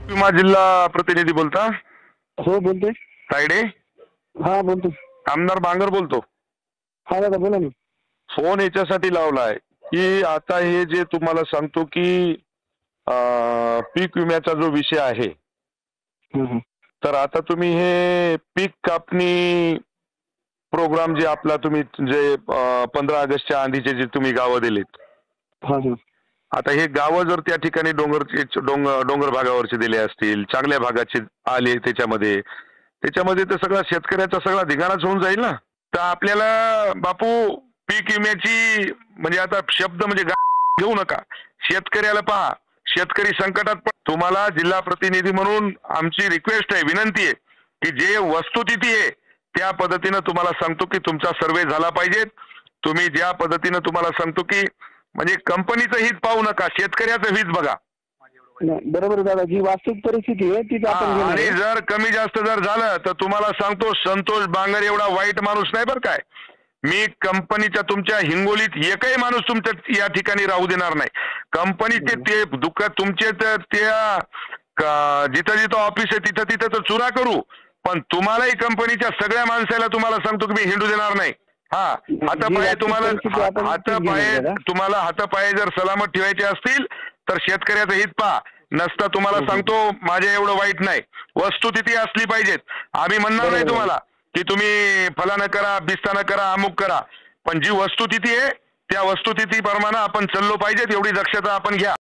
विमा जिल्हा प्रतिनिधी बोलता? हो बोलतोय. तायडे? हा बोलतो. आमदार बांगर बोलतो. हा दादा बोला ना. फोन याच्यासाठी लावलाय की आता हे जे तुम्हाला सांगतो की पीक विम्याचा जो विषय आहे, तर आता तुम्ही हे पीक कापणी प्रोग्राम जे आपला तुम्ही जे 15 ऑगस्टच्या आधीचे जे तुम्ही गावं दिलीत, आता हे गावं जर त्या ठिकाणी डोंगर भागावरचे दिले असतील, चांगल्या भागाचे आले त्याच्यामध्ये तर सगळा शेतकऱ्याचा सगळा धिगाणाच होऊन जाईल ना. तर आपल्याला बापू पीक विम्याची म्हणजे आता शब्द म्हणजे घेऊ नका, शेतकऱ्याला पहा. शेतकरी संकटात पण तुम्हाला जिल्हा प्रतिनिधी म्हणून आमची रिक्वेस्ट आहे, विनंती आहे की जे वस्तुस्थिती आहे त्या पद्धतीनं तुम्हाला सांगतो की तुमचा सर्वे झाला पाहिजे. तुम्ही ज्या पद्धतीनं तुम्हाला सांगतो की म्हणजे कंपनीचं हित पाहू नका, शेतकऱ्याचं हित बघा. बरोबर दादा, जी वास्तविक परिस्थिती आहे तीच आपण घेणार आणि आहे. जर कमी जास्त जर झालं तर तुम्हाला सांगतो, संतोष बांगर एवढा वाईट माणूस नाही बरं काय. मी कंपनीच्या तुमच्या हिंगोलीत एकही माणूस तुमच्या या ठिकाणी राहू देणार नाही. कंपनीचे ते दुःख तुमचे तर त्या जिथं जिथं ऑफिस आहे तिथं तिथं तर चुरा करू, पण तुम्हालाही कंपनीच्या सगळ्या माणसाला तुम्हाला सांगतो की मी हिंडू देणार नाही. हा, हातापाय तुम्हाला हातापाय जर सलामत ठेवायचे असतील तर शेतकऱ्याचं हित पहा. नसता तुम्हाला सांगतो माझ्या एवढं वाईट नाही. वस्तुस्थिती असली पाहिजेत. आम्ही म्हणणार नाही तुम्हाला की तुम्ही फलानं करा, बिस्तानं करा, अमुक करा, पण जी वस्तुस्थिती आहे त्या वस्तुस्थिती प्रमाणे आपण चाललो पाहिजेत, एवढी दक्षता आपण घ्या.